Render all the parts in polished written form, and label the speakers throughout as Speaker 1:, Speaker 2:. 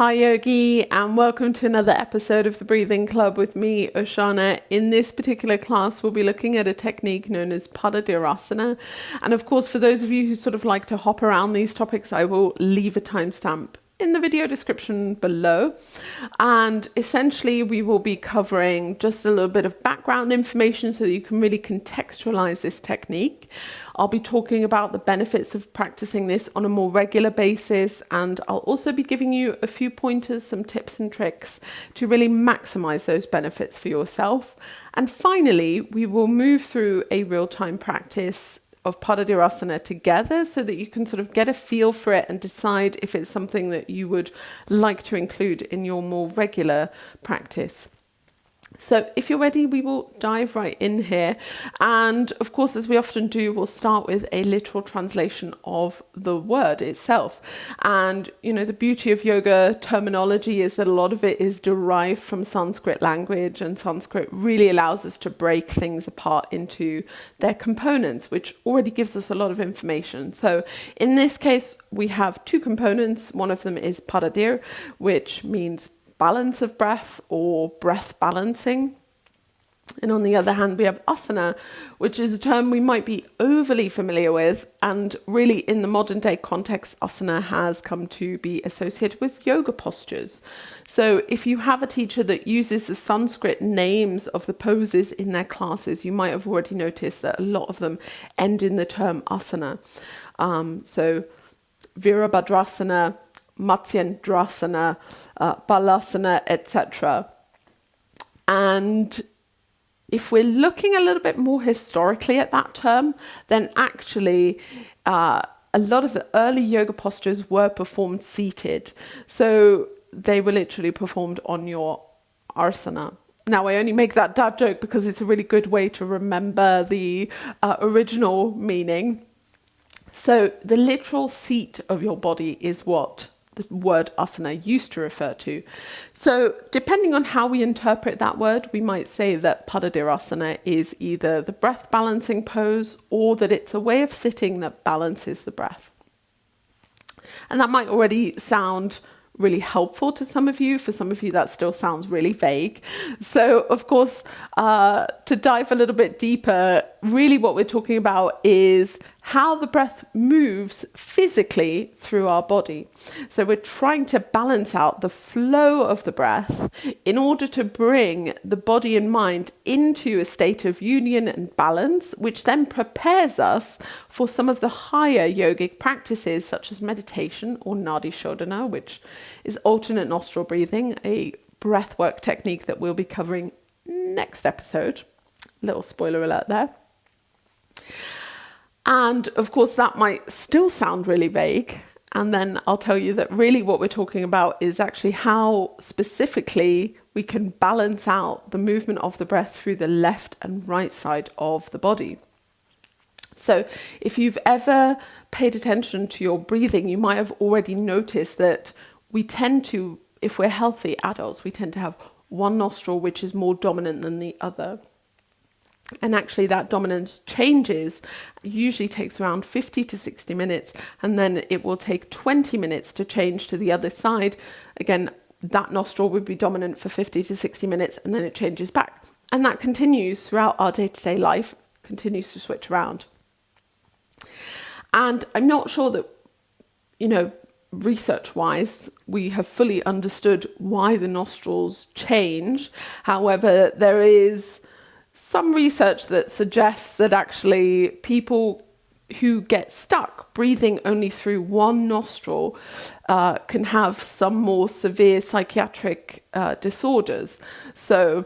Speaker 1: Hi Yogi, and welcome to another episode of the Breathing Club with me, Oceana. In this particular class, we'll be looking at a technique known as Padadhirasana. And of course, for those of you who sort of like to hop around these topics, I will leave a timestamp in the video description below. And essentially, we will be covering just a little bit of background information so that you can really contextualize this technique. I'll be talking about the benefits of practicing this on a more regular basis, and I'll also be giving you a few pointers, some tips and tricks to really maximize those benefits for yourself. And finally, we will move through a real-time practice of Padadhirasana together so that you can sort of get a feel for it and decide if it's something that you would like to include in your more regular practice. So if you're ready, we will dive right in here. And of course, as we often do, we'll start with a literal translation of the word itself. And, you know, the beauty of yoga terminology is that a lot of it is derived from Sanskrit language, and Sanskrit really allows us to break things apart into their components, which already gives us a lot of information. So in this case, we have two components. One of them is Padadhir, which means balance of breath or breath balancing. And on the other hand, we have asana, which is a term we might be overly familiar with. And really in the modern day context, asana has come to be associated with yoga postures. So if you have a teacher that uses the Sanskrit names of the poses in their classes, you might have already noticed that a lot of them end in the term asana. So Virabhadrasana, Matsyendrasana, Balasana, etc. And if we're looking a little bit more historically at that term, then actually a lot of the early yoga postures were performed seated. So they were literally performed on your asana. Now, I only make that dad joke because it's a really good way to remember the original meaning. So the literal seat of your body is what the word asana used to refer to. So depending on how we interpret that word, we might say that Padadhirasana is either the breath balancing pose or that it's a way of sitting that balances the breath. And that might already sound really helpful to some of you. For some of you, that still sounds really vague. So of course, to dive a little bit deeper, really what we're talking about is how the breath moves physically through our body. So we're trying to balance out the flow of the breath in order to bring the body and mind into a state of union and balance, which then prepares us for some of the higher yogic practices such as meditation or nadi shodhana, which is alternate nostril breathing, a breathwork technique that we'll be covering next episode. Little spoiler alert there. And of course, that might still sound really vague. And then I'll tell you that really what we're talking about is actually how specifically we can balance out the movement of the breath through the left and right side of the body. So if you've ever paid attention to your breathing, you might have already noticed that we tend to, if we're healthy adults, we tend to have one nostril which is more dominant than the other. And actually that dominance changes, usually takes around 50 to 60 minutes, and then it will take 20 minutes to change to the other side. Again, that nostril would be dominant for 50 to 60 minutes, and then it changes back. And that continues throughout our day-to-day life, continues to switch around. And I'm not sure that, you know, research-wise, we have fully understood why the nostrils change. However, there is some research that suggests that actually people who get stuck breathing only through one nostril can have some more severe psychiatric disorders. So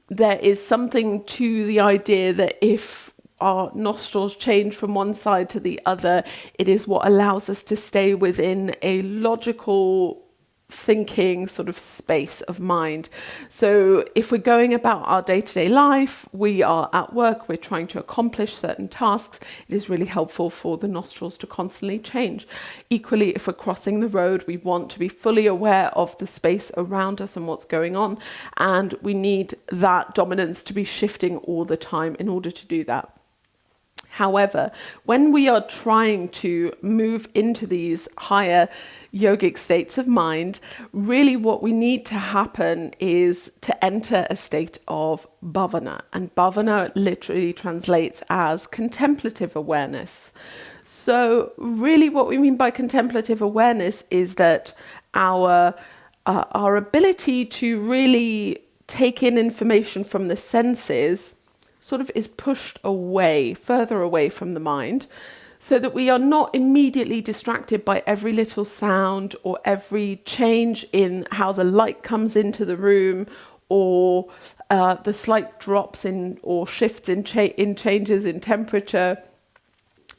Speaker 1: there is something to the idea that if our nostrils change from one side to the other, it is what allows us to stay within a logical thinking sort of space of mind. So if we're going about our day-to-day life, we are at work, we're trying to accomplish certain tasks, it is really helpful for the nostrils to constantly change. Equally, if we're crossing the road, we want to be fully aware of the space around us and what's going on, and we need that dominance to be shifting all the time in order to do that. However, when we are trying to move into these higher yogic states of mind, really what we need to happen is to enter a state of bhavana. And bhavana literally translates as contemplative awareness. So really what we mean by contemplative awareness is that our ability to really take in information from the senses sort of is pushed away, further away from the mind, so that we are not immediately distracted by every little sound or every change in how the light comes into the room, or the slight drops in or shifts in changes in temperature.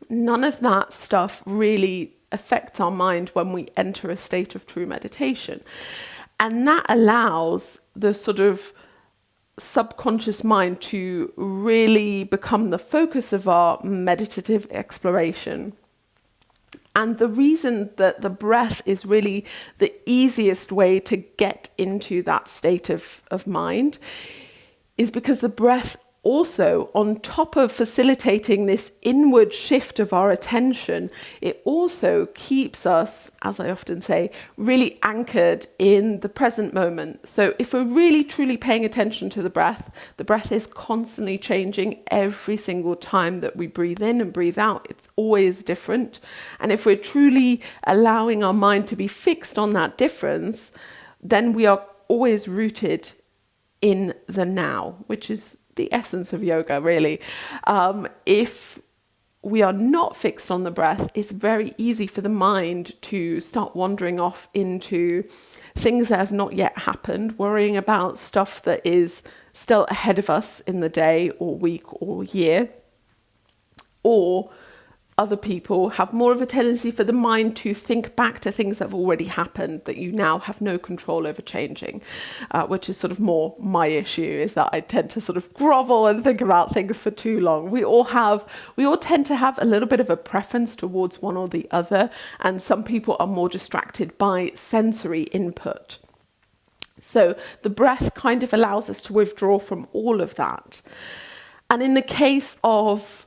Speaker 1: None of that stuff really affects our mind when we enter a state of true meditation. And that allows the sort of subconscious mind to really become the focus of our meditative exploration. And the reason that the breath is really the easiest way to get into that state of mind is because the breath also, on top of facilitating this inward shift of our attention, it also keeps us, as I often say, really anchored in the present moment. So if we're really truly paying attention to the breath is constantly changing every single time that we breathe in and breathe out. It's always different. And if we're truly allowing our mind to be fixed on that difference, then we are always rooted in the now, which is the essence of yoga, really. If we are not fixed on the breath, it's very easy for the mind to start wandering off into things that have not yet happened, worrying about stuff that is still ahead of us in the day or week or year. Or other people have more of a tendency for the mind to think back to things that have already happened that you now have no control over changing, which is sort of more my issue, is that I tend to sort of grovel and think about things for too long. We all tend to have a little bit of a preference towards one or the other, and some people are more distracted by sensory input. So the breath kind of allows us to withdraw from all of that. And in the case of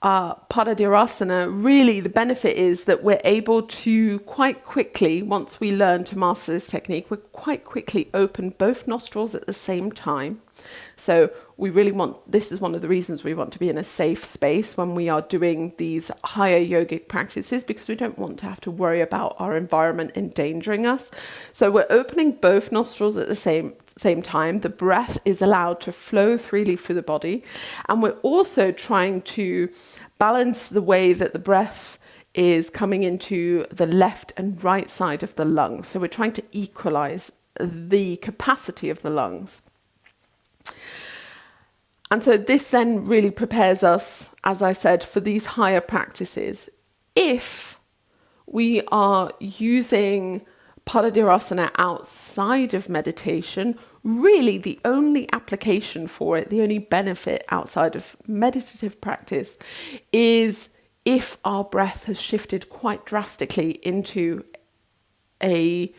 Speaker 1: Padadhirasana, really the benefit is that we're able to quite quickly, once we learn to master this technique, we quite quickly open both nostrils at the same time. So we really this is one of the reasons we want to be in a safe space when we are doing these higher yogic practices, because we don't want to have to worry about our environment endangering us. So we're opening both nostrils at the same time. The breath is allowed to flow freely through the body. And we're also trying to balance the way that the breath is coming into the left and right side of the lungs. So we're trying to equalize the capacity of the lungs. And so this then really prepares us, as I said, for these higher practices. If we are using Padadhirasana outside of meditation, really the only application for it, the only benefit outside of meditative practice, is if our breath has shifted quite drastically into a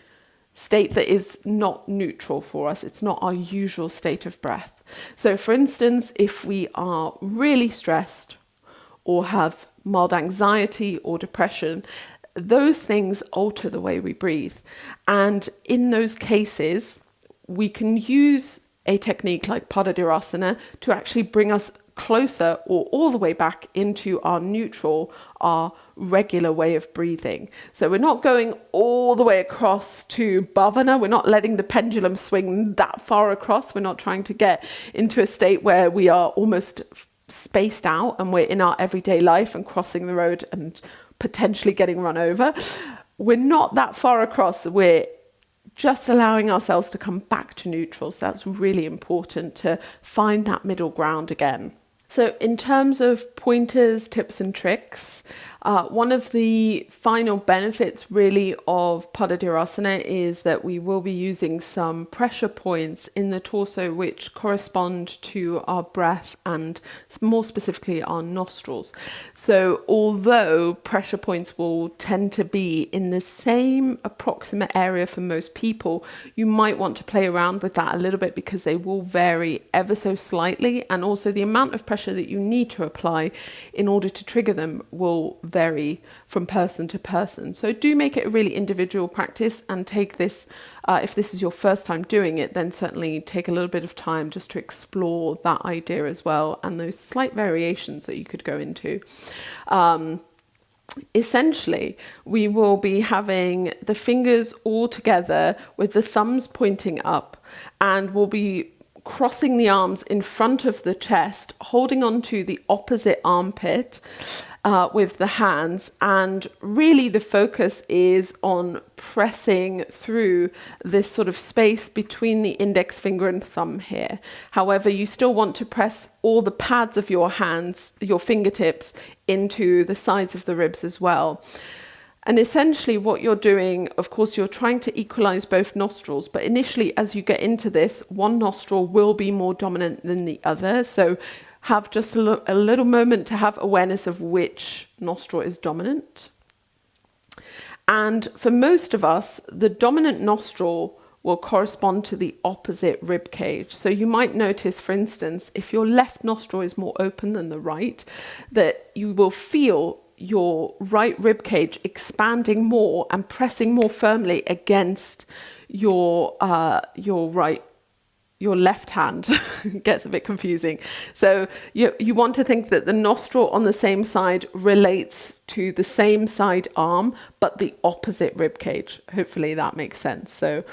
Speaker 1: state that is not neutral for us. It's not our usual state of breath. So for instance, if we are really stressed or have mild anxiety or depression, those things alter the way we breathe. And in those cases, we can use a technique like Padadhirasana to actually bring us closer or all the way back into our neutral, our regular way of breathing. So we're not going all the way across to bhavana. We're not letting the pendulum swing that far across. We're not trying to get into a state where we are almost spaced out and we're in our everyday life and crossing the road and potentially getting run over. We're not that far across. We're just allowing ourselves to come back to neutral. So that's really important, to find that middle ground again. So in terms of pointers, tips and tricks, One of the final benefits really of Padadhirasana is that we will be using some pressure points in the torso which correspond to our breath and more specifically our nostrils. So although pressure points will tend to be in the same approximate area for most people, you might want to play around with that a little bit because they will vary ever so slightly, and also the amount of pressure that you need to apply in order to trigger them will vary from person to person. So do make it a really individual practice, and take this, if this is your first time doing it, then certainly take a little bit of time just to explore that idea as well, and those slight variations that you could go into. Essentially, we will be having the fingers all together with the thumbs pointing up, and we'll be crossing the arms in front of the chest, holding on to the opposite armpit with the hands, and really the focus is on pressing through this sort of space between the index finger and thumb here. However, you still want to press all the pads of your hands, your fingertips, into the sides of the ribs as well. And essentially what you're doing, of course, you're trying to equalize both nostrils, but initially as you get into this, one nostril will be more dominant than the other. So have just a little moment to have awareness of which nostril is dominant. And for most of us, the dominant nostril will correspond to the opposite rib cage. So you might notice, for instance, if your left nostril is more open than the right, that you will feel your right rib cage expanding more and pressing more firmly against your left hand. Gets a bit confusing. So you want to think that the nostril on the same side relates to the same side arm, but the opposite rib cage. Hopefully that makes sense. So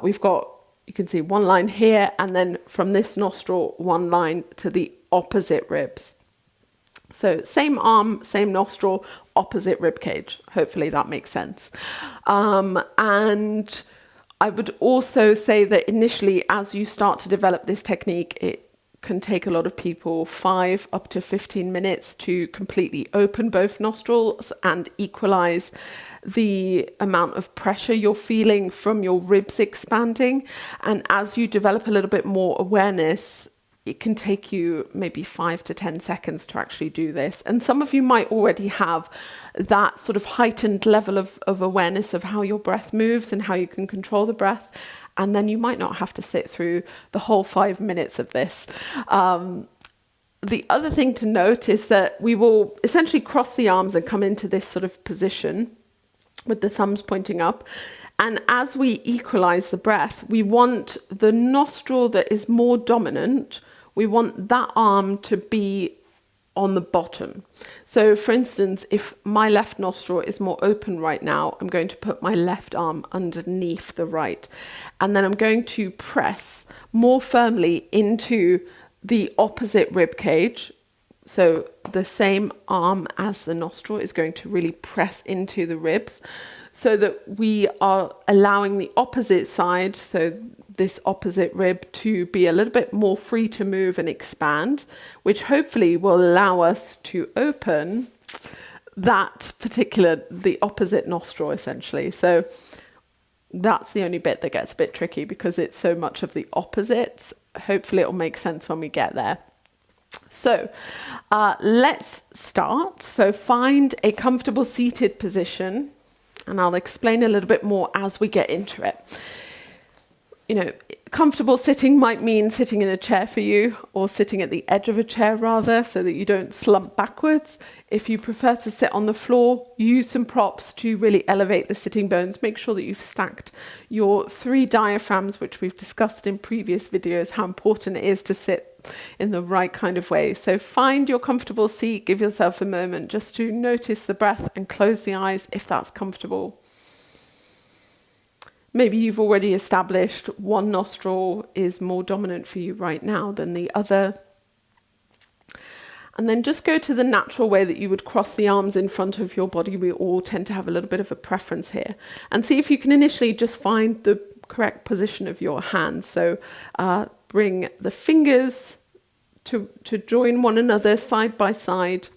Speaker 1: we've got, you can see one line here, and then from this nostril, one line to the opposite ribs. So same arm, same nostril, opposite rib cage. Hopefully that makes sense. And I would also say that initially, as you start to develop this technique, it can take a lot of people 5 up to 15 minutes to completely open both nostrils and equalize the amount of pressure you're feeling from your ribs expanding. And as you develop a little bit more awareness, it can take you maybe 5 to 10 seconds to actually do this. And some of you might already have that sort of heightened level of awareness of how your breath moves and how you can control the breath. And then you might not have to sit through the whole 5 minutes of this. The other thing to note is that we will essentially cross the arms and come into this sort of position with the thumbs pointing up. And as we equalize the breath, we want the nostril that is more dominant, we want that arm to be on the bottom. So for instance, if my left nostril is more open right now, I'm going to put my left arm underneath the right. And then I'm going to press more firmly into the opposite rib cage. So the same arm as the nostril is going to really press into the ribs, so that we are allowing the opposite side, so this opposite rib, to be a little bit more free to move and expand, which hopefully will allow us to open the opposite nostril essentially. So that's the only bit that gets a bit tricky because it's so much of the opposites. Hopefully it will make sense when we get there. So let's start. So find a comfortable seated position, and I'll explain a little bit more as we get into it. You know, comfortable sitting might mean sitting in a chair for you, or sitting at the edge of a chair rather, so that you don't slump backwards. If you prefer to sit on the floor, use some props to really elevate the sitting bones. Make sure that you've stacked your 3 diaphragms, which we've discussed in previous videos, how important it is to sit in the right kind of way. So find your comfortable seat, give yourself a moment just to notice the breath and close the eyes if that's comfortable. Maybe you've already established one nostril is more dominant for you right now than the other. And then just go to the natural way that you would cross the arms in front of your body. We all tend to have a little bit of a preference here. And see if you can initially just find the correct position of your hands. So bring the fingers to join one another side by side.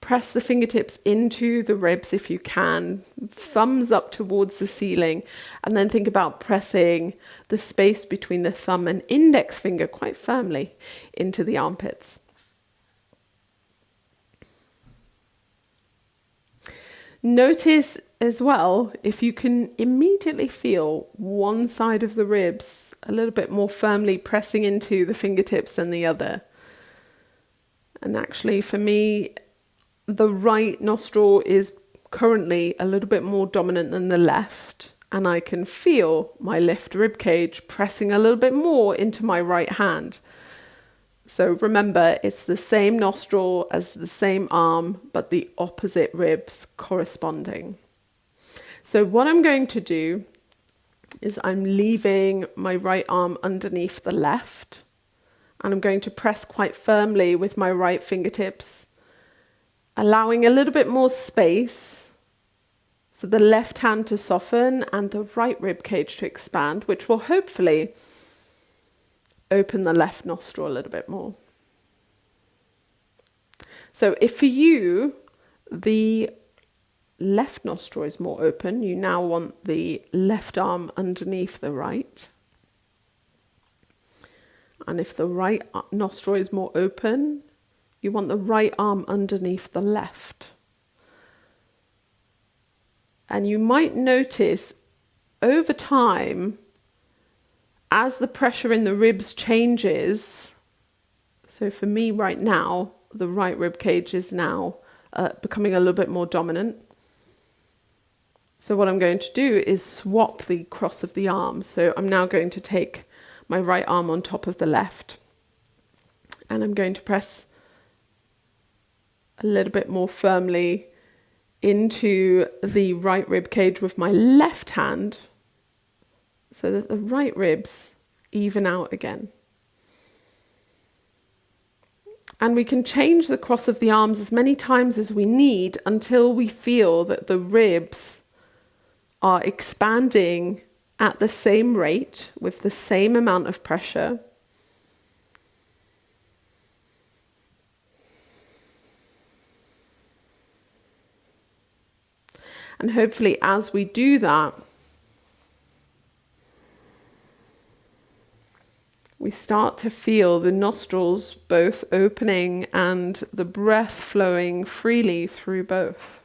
Speaker 1: Press the fingertips into the ribs if you can, thumbs up towards the ceiling, and then think about pressing the space between the thumb and index finger quite firmly into the armpits. Notice as well if you can immediately feel one side of the ribs a little bit more firmly pressing into the fingertips than the other. And actually for me, the right nostril is currently a little bit more dominant than the left, and I can feel my left rib cage pressing a little bit more into my right hand. So remember, it's the same nostril as the same arm, but the opposite ribs corresponding. So what I'm going to do is I'm leaving my right arm underneath the left, and I'm going to press quite firmly with my right fingertips, allowing a little bit more space for the left hand to soften and the right rib cage to expand, which will hopefully open the left nostril a little bit more. So if for you the left nostril is more open, you now want the left arm underneath the right. And if the right nostril is more open, you want the right arm underneath the left. And you might notice over time, as the pressure in the ribs changes, so for me right now, the right rib cage is now becoming a little bit more dominant. So what I'm going to do is swap the cross of the arms. So I'm now going to take my right arm on top of the left, and I'm going to press a little bit more firmly into the right rib cage with my left hand so that the right ribs even out again. And we can change the cross of the arms as many times as we need until we feel that the ribs are expanding at the same rate with the same amount of pressure. And hopefully as we do that, we start to feel the nostrils both opening and the breath flowing freely through both.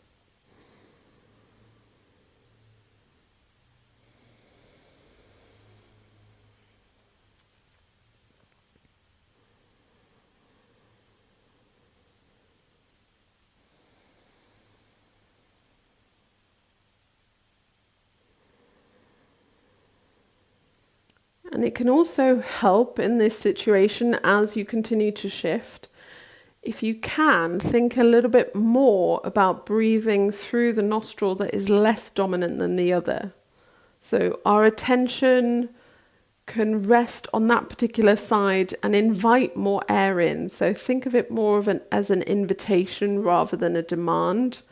Speaker 1: And it can also help in this situation as you continue to shift. If you can, think a little bit more about breathing through the nostril that is less dominant than the other. So our attention can rest on that particular side and invite more air in. So think of it more of as an invitation rather than a demand.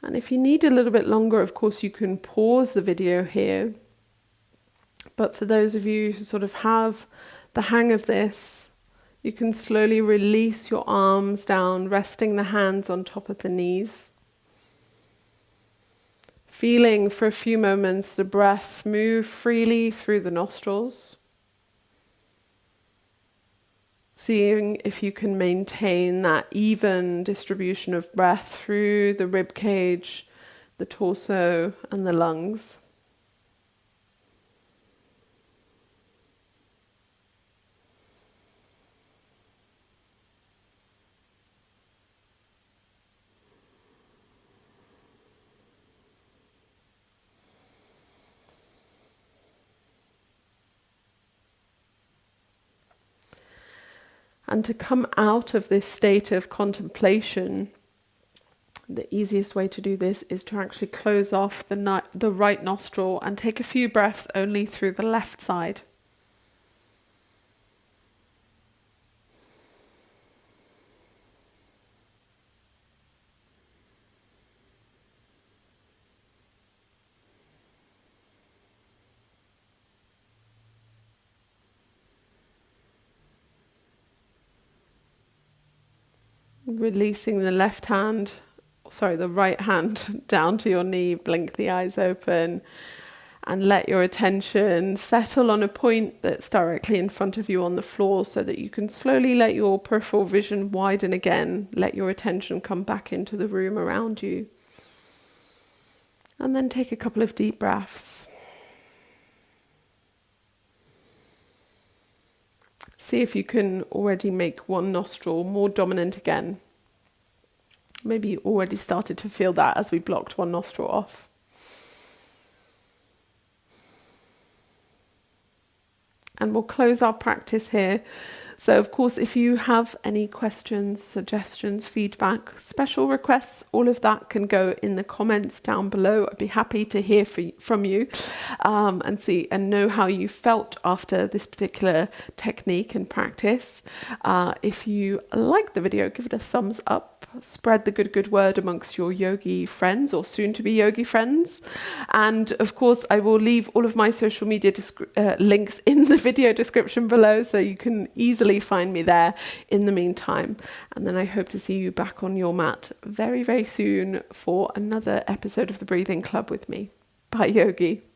Speaker 1: And if you need a little bit longer, of course, you can pause the video here. But for those of you who sort of have the hang of this, you can slowly release your arms down, resting the hands on top of the knees. Feeling for a few moments the breath move freely through the nostrils. Seeing if you can maintain that even distribution of breath through the rib cage, the torso, and the lungs. And to come out of this state of contemplation, the easiest way to do this is to actually close off the right nostril and take a few breaths only through the left side. Releasing the the right hand down to your knee, blink the eyes open, and let your attention settle on a point that's directly in front of you on the floor so that you can slowly let your peripheral vision widen again, let your attention come back into the room around you. And then take a couple of deep breaths. See if you can already make one nostril more dominant again. Maybe you already started to feel that as we blocked one nostril off. And we'll close our practice here. So of course, if you have any questions, suggestions, feedback, special requests, all of that can go in the comments down below. I'd be happy to hear from you and know how you felt after this particular technique and practice. If you like the video, give it a thumbs up. Spread the good word amongst your yogi friends or soon-to-be yogi friends. And of course, I will leave all of my social media links in the video description below, so you can easily find me there in the meantime. And then I hope to see you back on your mat very, very soon for another episode of the Breathing Club with me. Bye, yogi.